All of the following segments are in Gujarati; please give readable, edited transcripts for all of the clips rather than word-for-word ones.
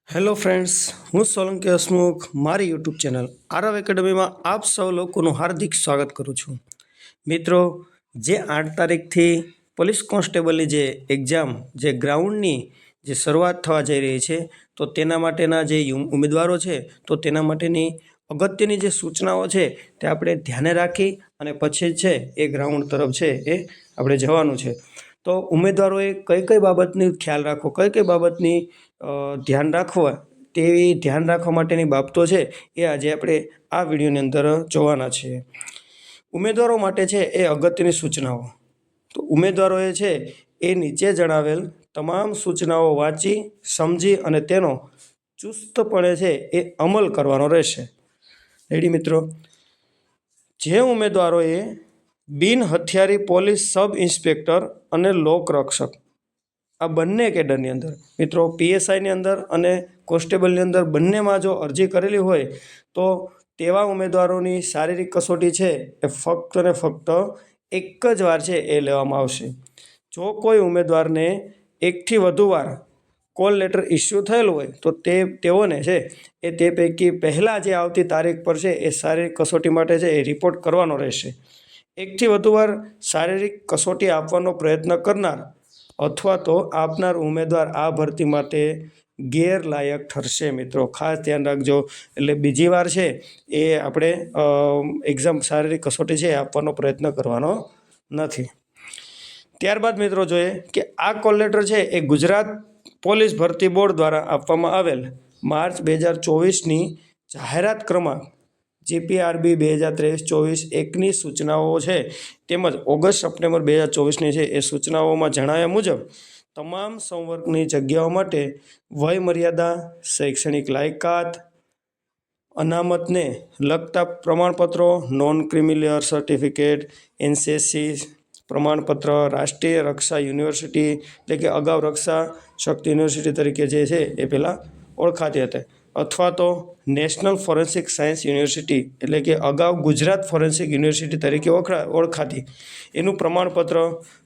હેલો ફ્રેન્ડ્સ, હું સોલંકી હસમુખ મારી યુટ્યુબ ચેનલ આરવ એકેડમીમાં આપ સૌ લોકોનું હાર્દિક સ્વાગત કરું છું. મિત્રો, જે 8 તારીખથી પોલીસ કોન્સ્ટેબલની જે એક્ઝામ જે ગ્રાઉન્ડની જે શરૂઆત થવા જઈ રહી છે, તો તેના માટેના જે ઉમેદવારો છે તો તેના માટેની અગત્યની જે સૂચનાઓ છે તે આપણે ધ્યાને રાખી અને પછી છે એ ગ્રાઉન્ડ તરફ છે એ આપણે જવાનું છે. તો ઉમેદવારોએ કઈ કઈ બાબતની ખ્યાલ રાખવો, કઈ કઈ બાબતની ધ્યાન રાખવા તેવી ધ્યાન રાખવા માટેની બાબતો છે એ આજે આપણે આ વિડીયોની અંદર જોવાના છીએ. ઉમેદવારો માટે છે એ અગત્યની સૂચનાઓ. તો ઉમેદવારોએ છે એ નીચે જણાવેલ તમામ સૂચનાઓ વાંચી સમજી અને તેનો ચુસ્તપણે છે એ અમલ કરવાનો રહેશે. રેડી મિત્રો? જે ઉમેદવારોએ બિન હથિયારી પોલીસ સબ ઇન્સ્પેક્ટર અને લોકરક્ષક આ બંને કેડરની અંદર મિત્રો પીએસઆઈની અંદર અને કોન્સ્ટેબલની અંદર બંનેમાં જો અરજી કરેલી હોય તો તેવા ઉમેદવારોની શારીરિક કસોટી છે એ ફક્ત ને ફક્ત એક જ વાર છે એ લેવામાં આવશે. જો કોઈ ઉમેદવારને એકથી વધુ વાર કોલ લેટર ઇસ્યુ થયેલું હોય તો તેઓને છે એ તે પૈકી પહેલાં જે આવતી તારીખ પર છે એ શારીરિક કસોટી માટે છે એ રિપોર્ટ કરવાનો રહેશે. એકથી વધુ વાર શારીરિક કસોટી આપવાનો પ્રયત્ન કરનાર અથવા તો આપનાર ઉમેદવાર આ ભરતી માટે ગેરલાયક ઠરશે. મિત્રો ખાસ ધ્યાન રાખજો. એટલે બીજી વાર છે એ આપણે એક્ઝામ શારીરિક કસોટી છે એ આપવાનો પ્રયત્ન કરવાનો નથી. ત્યારબાદ મિત્રો જોઈએ કે આ કોલ લેટર છે એ ગુજરાત પોલીસ ભરતી બોર્ડ દ્વારા આપવામાં આવેલ માર્ચ 2024ની જાહેરાત ક્રમાંક GPRB 2023-24-1ની સૂચનાઓ છે તેમજ ઓગસ્ટ-સપ્ટેમ્બર 2024ની છે એ સૂચનાઓમાં જણાવ્યા મુજબ તમામ સંવર્ગની જગ્યાઓ માટે વય મર્યાદા, શૈક્ષણિક લાયકાત, અનામતને લગતા પ્રમાણપત્રો, નોન ક્રિમિલિયર સર્ટિફિકેટ, NCSC પ્રમાણપત્ર, રાષ્ટ્રીય રક્ષા યુનિવર્સિટી એટલે કે અગાઉ રક્ષા શક્તિ યુનિવર્સિટી તરીકે જે છે એ પહેલાં ઓળખાતી હતી, અથવા તો નેશનલ ફોરેન્સિક સાયન્સ યુનિવર્સિટી એટલે કે અગાઉ ગુજરાત ફોરેન્સિક યુનિવર્સિટી તરીકે ઓળખાતી એનું પ્રમાણપત્ર,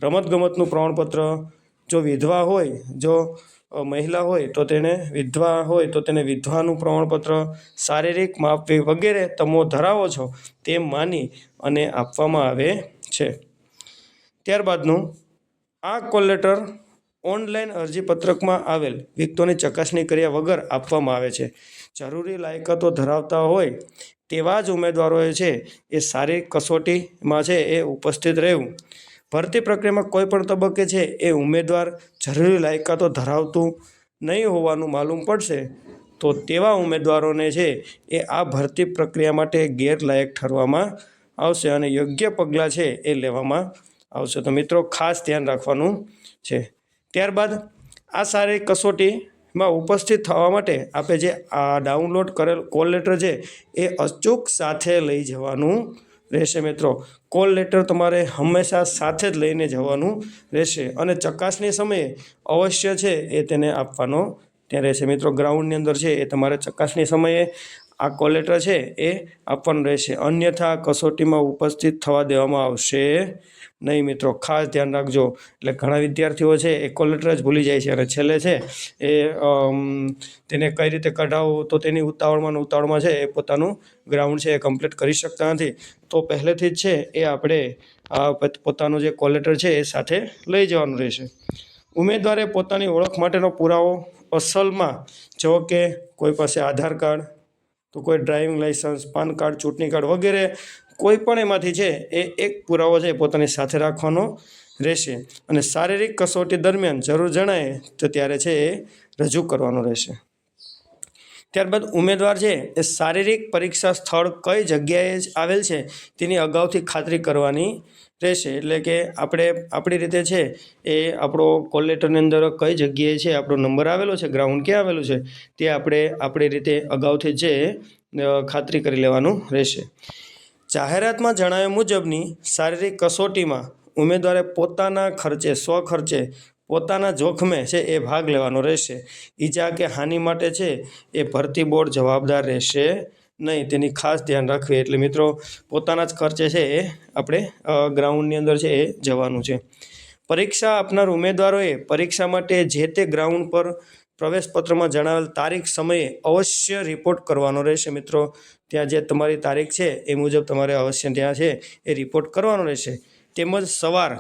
રમતગમતનું પ્રમાણપત્ર, જો વિધવા હોય, જો મહિલા હોય તો તેને વિધવા હોય તો તેને વિધવાનું પ્રમાણપત્ર, શારીરિક માપ વગેરે તમે ધરાવો છો તેમ માની અને આપવામાં આવે છે. ત્યારબાદનું આ કોલ લેટર ઓનલાઈન અરજીપત્રકમાં આવેલ વિગતોની ચકાસણી કર્યા વગર આપવામાં આવે છે. જરૂરી લાયકાતો ધરાવતા હોય તેવા જ ઉમેદવારોએ છે એ શારીરિક કસોટીમાં છે એ ઉપસ્થિત રહેવું. ભરતી પ્રક્રિયામાં કોઈ પણ તબક્કે છે એ ઉમેદવાર જરૂરી લાયકાતો ધરાવતું નહીં હોવાનું માલુમ પડશે તો તેવા ઉમેદવારોને છે એ આ ભરતી પ્રક્રિયા માટે ગેરલાયક ઠરવામાં આવશે અને યોગ્ય પગલાં છે એ લેવામાં આવશે. તો મિત્રો ખાસ ધ્યાન રાખવાનું છે. ત્યારબાદ આ શારીરિક કસોટીમાં ઉપસ્થિત થવા માટે આપણે જે આ ડાઉનલોડ કરેલ કોલ લેટર છે એ અચૂક સાથે લઈ જવાનું રહેશે. મિત્રો કોલ લેટર તમારે હંમેશા સાથે જ લઈને જવાનું રહેશે અને ચકાસણી સમયે અવશ્ય છે એ તેને આપવાનો ત્યાં રહેશે. મિત્રો ગ્રાઉન્ડની અંદર છે એ તમારે ચકાસણી સમયે આ કોલ લેટર છે એ આપવાનું રહેશે, અન્યથા કસોટીમાં ઉપસ્થિત થવા દેવામાં આવશે નહીં. મિત્રો ખાસ ધ્યાન રાખજો. એટલે ઘણા વિદ્યાર્થીઓ છે એ કોલ લેટર જ ભૂલી જાય છે અને છેલ્લે છે એ તેને કઈ રીતે કઢાવવું તો તેની ઉતાવળમાં છે એ પોતાનું ગ્રાઉન્ડ છે એ કમ્પ્લીટ કરી શકતા નથી. તો પહેલેથી જ છે એ આપણે પોતાનું જે કોલ લેટર છે એ સાથે લઈ જવાનું રહેશે. ઉમેદવારે પોતાની ઓળખ માટેનો પુરાવો અસલમાં જો કે કોઈ પાસે આધાર કાર્ડ, તો કોઈ ડ્રાઇવિંગ લાઇસન્સ, પાન કાર્ડ, ચૂંટણી કાર્ડ વગેરે કોઈ પણ એમાંથી છે એ એક પુરાવો છે પોતાની સાથે રાખવાનો રહેશે અને શારીરિક કસોટી દરમિયાન જરૂર જણાય તો ત્યારે છે એ રજૂ કરવાનો રહેશે. ત્યારબાદ ઉમેદવાર છે એ શારીરિક પરીક્ષા સ્થળ કઈ જગ્યાએ આવેલ છે તેની અગાઉથી ખાતરી કરવાની રહેશે. એટલે કે આપણે આપણી રીતે છે એ આપણો કોલ લેટરની અંદર કઈ જગ્યાએ છે આપણો નંબર આવેલો છે, ગ્રાઉન્ડ ક્યાં આવેલું છે તે આપણે આપણી રીતે અગાઉથી છે ખાતરી કરી લેવાનું રહેશે. જાહેરાતમાં જણાવ્યા મુજબની શારીરિક કસોટીમાં ઉમેદવારે પોતાના ખર્ચે, સ્વખર્ચે, પોતાના જોખમે છે એ ભાગ લેવાનો રહેશે. ઈજા કે હાનિ માટે છે એ ભરતી બોર્ડ જવાબદાર રહેશે નહીં, તેની ખાસ ધ્યાન રાખવી. એટલે મિત્રો પોતાના જ ખર્ચે છે એ આપણે ગ્રાઉન્ડની અંદર છે એ જવાનું છે. પરીક્ષા આપનાર ઉમેદવારોએ પરીક્ષા માટે જે તે ગ્રાઉન્ડ પર પ્રવેશપત્રમાં જણાવેલ તારીખ સમયે અવશ્ય રિપોર્ટ કરવાનો રહેશે મિત્રો. ત્યાં જે તમારી તારીખ છે એ મુજબ તમારે અવશ્ય ત્યાં છે એ રિપોર્ટ કરવાનો રહેશે. તેમજ સવાર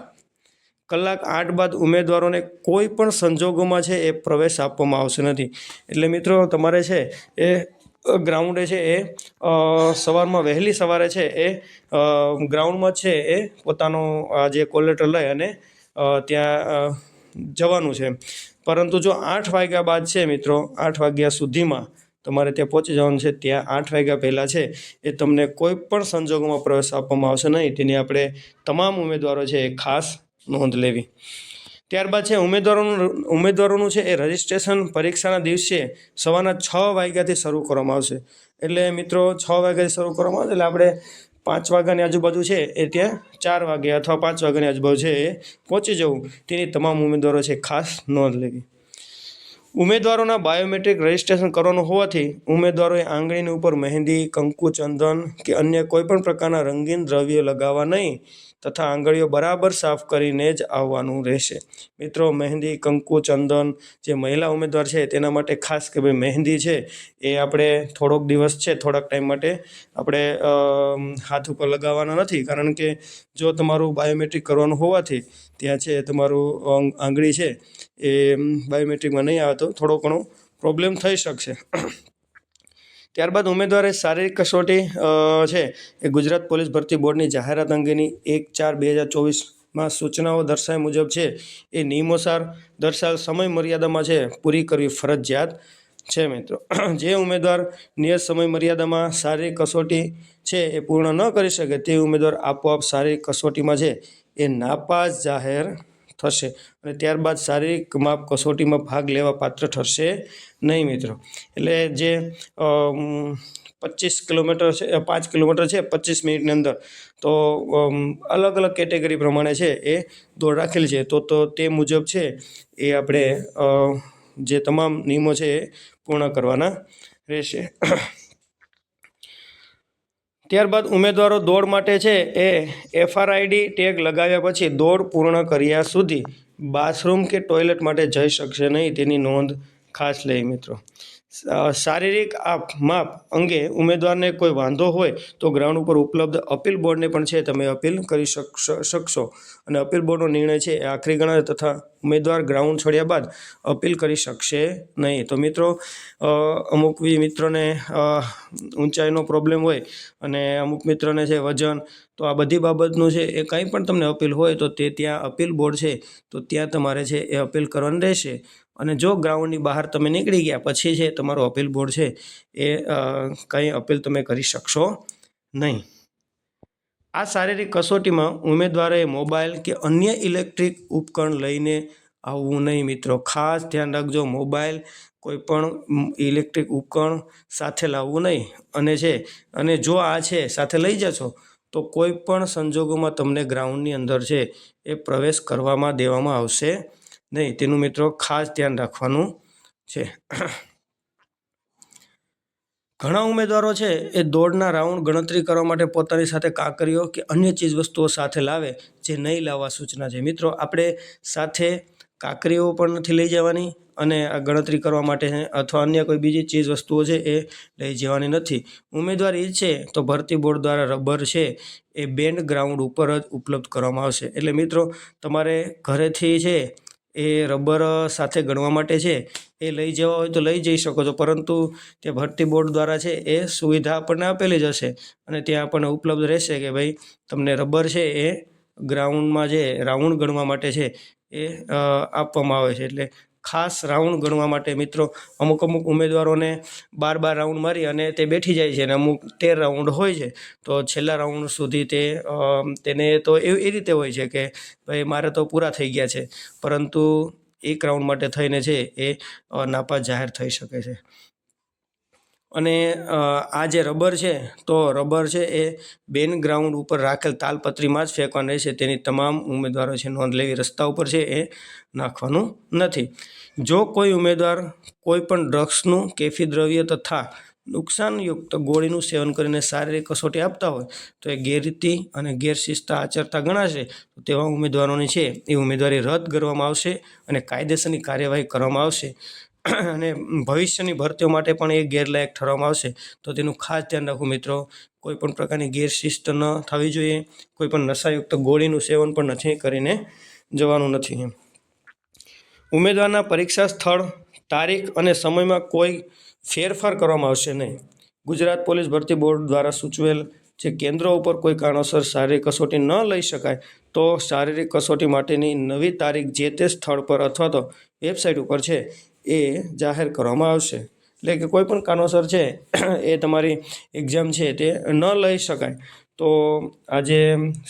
કલાક 8 બાદ ઉમેદવારોને કોઈ પણ સંજોગોમાં છે એ પ્રવેશ આપવામાં આવશે નથી. એટલે મિત્રો તમારે છે એ ગ્રાઉન્ડે છે એ સવારમાં વહેલી સવારે છે એ ગ્રાઉન્ડમાં છે એ પોતાનો જે કોલ લેટર લઈ અને ત્યાં જવાનું છે. પરંતુ જો 8 વાગ્યા બાદ છે મિત્રો, 8 વાગ્યા સુધીમાં તમારે ત્યાં પહોંચી જવાનું છે. ત્યાં 8 વાગ્યા પહેલાં છે એ તમને કોઈ પણ સંજોગોમાં પ્રવેશ આપવામાં આવશે નહીં. તેની આપણે તમામ ઉમેદવારો છે એ ખાસ નોંધ લેવી. ત્યારબાદ છે ઉમેદવારોનું છે એ રજિસ્ટ્રેશન પરીક્ષાના દિવસે સવારના 6 વાગ્યાથી શરૂ કરવામાં આવશે. એટલે મિત્રો 6 વાગ્યાથી શરૂ કરવામાં આવશે એટલે આપણે 5 વાગ્યાની આજુબાજુ છે એ ત્યાં 4 વાગ્યા અથવા 5 વાગ્યાની આજુબાજુ છે એ પહોંચી જવું. તેની તમામ ઉમેદવારો છે ખાસ નોંધ લેવી. ઉમેદવારોના બાયોમેટ્રિક રજિસ્ટ્રેશન કરવાનું હોવાથી ઉમેદવારોએ આંગળીની ઉપર મહેંદી, કંકુ, ચંદન કે અન્ય કોઈપણ પ્રકારના રંગીન દ્રવ્યો લગાવવા નહીં તથા આંગળીઓ બરાબર સાફ કરીને જ આવવાનું રહેશે. મિત્રો મહેંદી, કંકુ, ચંદન જે મહિલા ઉમેદવાર છે તેના માટે ખાસ કે ભાઈ મહેંદી છે એ આપણે થોડોક દિવસ છે થોડાક ટાઈમ માટે આપણે હાથ ઉપર લગાવવાના નથી. કારણ કે જો તમારું બાયોમેટ્રિક કરવાનું હોવાથી ત્યાં છે તમારું આંગળી છે એ બાયોમેટ્રિકમાં નહીં આવે તો થોડો ઘણો પ્રોબ્લેમ થઈ શકશે. ત્યારબાદ ઉમેદવારે શારીરિક કસોટી છે એ ગુજરાત પોલીસ ભરતી બોર્ડની જાહેરાત અંગેની 1/4/2024માં સૂચનાઓ દર્શાવ્યા મુજબ છે એ નિયમોસાર દર્શાવેલ સમય મર્યાદામાં છે પૂરી કરવી ફરજિયાત છે મિત્રો. જે ઉમેદવાર નિયત સમય મર્યાદામાં શારીરિક કસોટી છે એ પૂર્ણ ન કરી શકે તે ઉમેદવાર આપોઆપ શારીરિક કસોટીમાં છે એ નાપાસ જાહેર થશે અને ત્યારબાદ શારીરિક માપ કસોટીમાં ભાગ લેવા પાત્ર ઠરશે નહીં મિત્રો. એટલે જે 25 કિલોમીટર છે 5 કિલોમીટર છે 25 મિનિટની અંદર તો અલગ અલગ કેટેગરી પ્રમાણે છે એ દોડ રાખેલી છે. તો તે મુજબ છે એ આપણે જે તમામ નિયમો છે એ પૂર્ણ કરવાના રહેશે. ત્યારબાદ ઉમેદવારો દોડ માટે છે એ FRID ટેગ લગાવ્યા પછી દોડ પૂર્ણ કર્યા સુધી બાથરૂમ કે ટોયલેટ માટે જઈ શકશે નહીં. તેની નોંધ ખાસ લઈ મિત્રો. શારીરિક માપ અંગે ઉમેદવારને કોઈ વાંધો હોય તો ગ્રાઉન્ડ ઉપર ઉપલબ્ધ અપીલ બોર્ડને પણ છે તમે અપીલ કરી શકશો અને અપીલ બોર્ડનો નિર્ણય છે એ આખરી ગણાય તથા ઉમેદવાર ગ્રાઉન્ડ છોડ્યા બાદ અપીલ કરી શકશે નહીં. તો મિત્રો અમુક મિત્રોને ઊંચાઈનો પ્રોબ્લેમ હોય અને અમુક મિત્રોને છે વજન, તો આ બધી બાબતનું છે એ કંઈ પણ તમને અપીલ હોય તો તે ત્યાં અપીલ બોર્ડ છે તો ત્યાં તમારે છે એ અપીલ કરવાની રહેશે. અને જો ગ્રાઉન્ડની બહાર તમે નીકળી ગયા પછી છે તમારો અપીલ બોર્ડ છે એ કંઈ અપીલ તમે કરી શકશો નહીં. આ શારીરિક કસોટીમાં ઉમેદવારે મોબાઈલ કે અન્ય ઇલેક્ટ્રિક ઉપકરણ લઈને આવવું નહીં મિત્રો. ખાસ ધ્યાન રાખજો, મોબાઈલ કોઈ પણ ઇલેક્ટ્રિક ઉપકરણ સાથે લાવવું નહીં. અને જો આ છે સાથે લઈ જશો તો કોઈ પણ સંજોગોમાં તમને ગ્રાઉન્ડની અંદર છે એ પ્રવેશ કરવામાં દેવામાં આવશે નહીં. તેનું મિત્રો ખાસ ધ્યાન રાખવાનું છે. ઘણા ઉમેદવારો છે એ દોડના રાઉન્ડ ગણતરી કરવા માટે પોતાની સાથે કાંકરીઓ કે અન્ય ચીજ વસ્તુઓ સાથે લાવે જે નહીં લાવવા સૂચના છે. મિત્રો આપણે સાથે કાંકરીઓ પણ નથી લઈ જવાની અને આ ગણતરી કરવા માટે અથવા અન્ય કોઈ બીજી ચીજ વસ્તુઓ છે એ લઈ જવાની નથી. ઉમેદવાર ઈચ્છે તો ભરતી બોર્ડ દ્વારા રબર છે એ બેન્ડ ગ્રાઉન્ડ ઉપર જ ઉપલબ્ધ કરવામાં આવશે. એટલે મિત્રો તમારે ઘરેથી છે એ રબર સાથે ગણવા માટે છે એ લઈ જવા હોય તો લઈ જઈ શકો છો, પરંતુ તે ભરતી બોર્ડ દ્વારા છે એ સુવિધા આપણને આપેલી જ હશે અને ત્યાં આપણને ઉપલબ્ધ રહેશે કે ભાઈ તમને રબર છે એ ગ્રાઉન્ડમાં જે રાઉન્ડ ગણવા માટે છે એ આપવામાં આવે છે. એટલે ખાસ રાઉન્ડ ગણવા માટે મિત્રો અમુક ઉમેદવારોને 12 રાઉન્ડ મારી અને તે બેઠી જાય છે અને અમુક 13 રાઉન્ડ હોય છે તો છેલ્લા રાઉન્ડ સુધી તેને તો એ રીતે હોય છે કે ભાઈ મારે તો પૂરા થઈ ગયા છે, પરંતુ એક રાઉન્ડ માટે થઈને છે એ નાપાસ જાહેર થઈ શકે છે. અને આ જે રબર છે તો રબર છે એ બેન ગ્રાઉન્ડ ઉપર રાખેલ તાલપત્રીમાં જ ફેંકવાનું રહેશે. તેની તમામ ઉમેદવારો છે નોંધ લેવી. રસ્તા ઉપર છે એ નાખવાનું નથી. જો કોઈ ઉમેદવાર કોઈ પણ ડ્રગ્સનું કેફી દ્રવ્ય તથા નુકસાનયુક્ત ગોળીનું સેવન કરીને શારીરિક કસોટી આપતા હોય તો એ ગેરરીતિ અને ગેરશિસ્ત આચરતા ગણાશે. તો તેવા ઉમેદવારોની છે એ ઉમેદવારી રદ કરવામાં આવશે અને કાયદેસરની કાર્યવાહી કરવામાં આવશે. અને ભવિષ્યની ભરતીઓ માટે પણ એ ગેરલાયક ઠરવામાં આવશે. તો તેનું ખાસ ધ્યાન રાખવું મિત્રો. કોઈ પણ પ્રકારની ગેરશિસ્ત ન થવી જોઈએ. કોઈ પણ નશાયુક્ત ગોળીનું સેવન પણ નથી કરીને જવાનું નથી. ઉમેદવારના પરીક્ષા સ્થળ, તારીખ અને સમયમાં કોઈ ફેરફાર કરવામાં આવશે નહીં. ગુજરાત પોલીસ ભરતી બોર્ડ દ્વારા સૂચવેલ જે કેન્દ્રો ઉપર કોઈ કારણોસર શારીરિક કસોટી ન લઈ શકાય તો શારીરિક કસોટી માટેની નવી તારીખ જે તે સ્થળ પર અથવા તો વેબસાઇટ ઉપર છે એ જાહેર કરવામાં આવશે. એટલે કે કોઈ પણ કારણોસર છે એ તમારી એક્ઝામ છે તે ન લઈ શકાય તો આજે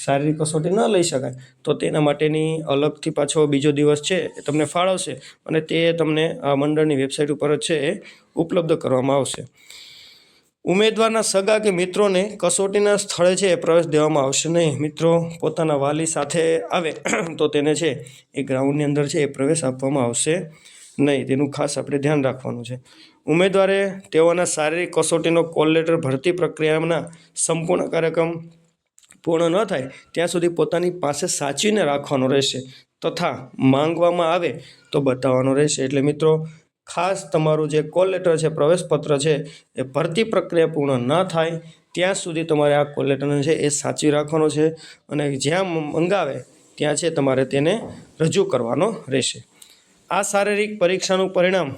શારીરિક કસોટી ન લઈ શકાય તો તેના માટેની અલગથી પાછો બીજો દિવસ છે એ તમને ફાળવશે અને તે તમને આ મંડળની વેબસાઇટ ઉપર જ છે એ ઉપલબ્ધ કરવામાં આવશે. ઉમેદવારના સગા કે મિત્રોને કસોટીના સ્થળે છે એ પ્રવેશ દેવામાં આવશે નહીં. મિત્રો પોતાના વાલી સાથે આવે તો તેને છે એ ગ્રાઉન્ડની અંદર છે એ પ્રવેશ આપવામાં આવશે નહીં. તેનું ખાસ આપણે ધ્યાન રાખવાનું છે. ઉમેદવારે તેઓના શારીરિક કસોટીનો કોલ લેટર ભરતી પ્રક્રિયાના સંપૂર્ણ કાર્યક્રમ પૂર્ણ ન થાય ત્યાં સુધી પોતાની પાસે સાચવીને રાખવાનો રહેશે તથા માંગવામાં આવે તો બતાવવાનો રહેશે. એટલે મિત્રો ખાસ તમારું જે કોલ લેટર છે, પ્રવેશપત્ર છે એ ભરતી પ્રક્રિયા પૂર્ણ ન થાય ત્યાં સુધી તમારે આ કોલ લેટરને છે એ સાચવી રાખવાનો છે અને જ્યાં મંગાવે ત્યાં છે તમારે તેને રજૂ કરવાનો રહેશે. આ શારીરિક પરીક્ષાનું પરિણામ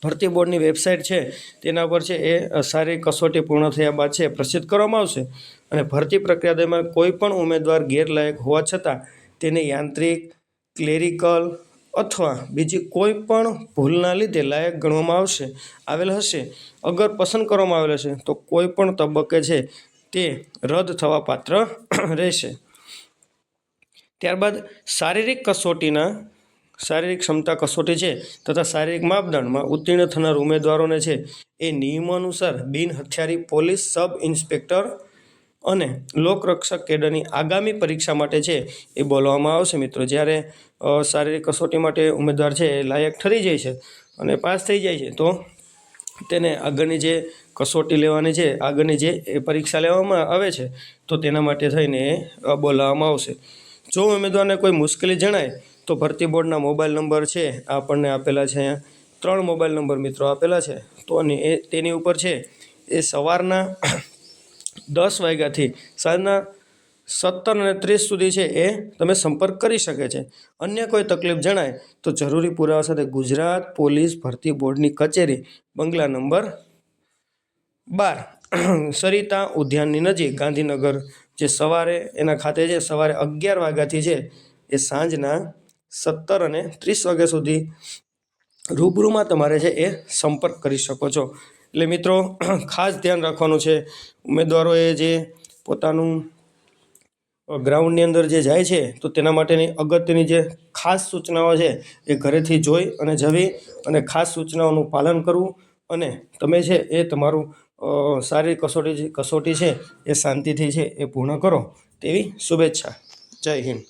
ભરતી બોર્ડની વેબસાઇટ છે તેના પર છે એ શારીરિક કસોટી પૂર્ણ થયા બાદ છે પ્રસિદ્ધ કરવામાં આવશે અને ભરતી પ્રક્રિયા દરમિયાન કોઈ પણ ઉમેદવાર ગેરલાયક હોવા છતાં તેને યાંત્રિક, ક્લેરિકલ અથવા બીજી કોઈ પણ ભૂલના લીધે લાયક ગણવામાં આવેલ હશે. અગર પસંદ કરવામાં આવેલ હશે તો કોઈ પણ તબક્કે છે તે રદ થવા પાત્ર રહેશે. ત્યારબાદ શારીરિક ક્ષમતા કસોટી છે તથા શારીરિક માપદંડમાં ઉત્તીર્ણ થનાર ઉમેદવારોને છે એ નિયમો અનુસાર બિન હથિયારી પોલીસ સબ ઇન્સ્પેક્ટર અને લોકરક્ષક કેડરની આગામી પરીક્ષા માટે છે એ બોલાવવામાં આવશે. મિત્રો જ્યારે શારીરિક કસોટી માટે ઉમેદવાર છે એ લાયક ઠરી જાય છે અને પાસ થઈ જાય છે તો તેને આગળની જે કસોટી લેવાની છે, આગળની જે પરીક્ષા લેવામાં આવે છે તો તેના માટે થઈને બોલાવવામાં આવશે. જો ઉમેદવારને કોઈ મુશ્કેલી જણાય તો ભરતી બોર્ડના મોબાઈલ નંબર છે આપણને આપેલા છે. અહીંયા 3 મોબાઈલ નંબર મિત્રો આપેલા છે. તો તેની ઉપર છે એ સવારના 10 વાગ્યાથી સાંજના 17:30 સુધી છે એ તમે સંપર્ક કરી શકે છે. અન્ય કોઈ તકલીફ જણાય તો જરૂરી પુરાવા સાથે ગુજરાત પોલીસ ભરતી બોર્ડની કચેરી, બંગલા નંબર 12 સરિતા ઉદ્યાનની નજીક, ગાંધીનગર જે સવારે એના ખાતે છે સવારે 11 વાગ્યાથી છે એ સાંજના 17:30 વાગ્યા સુધી રૂબરૂમાં તમારે છે એ સંપર્ક કરી શકો છો. એટલે મિત્રો ખાસ ધ્યાન રાખવાનું છે. ઉમેદવારોએ જે પોતાનું ગ્રાઉન્ડની અંદર જે જાય છે તો તેના માટેની અગત્યની જે ખાસ સૂચનાઓ છે એ ઘરેથી જોઈ અને જવી અને ખાસ સૂચનાઓનું પાલન કરવું અને તમે છે એ તમારું શારીરિક કસોટી છે એ શાંતિથી છે એ પૂર્ણ કરો તેવી શુભેચ્છા. જય હિન્દ.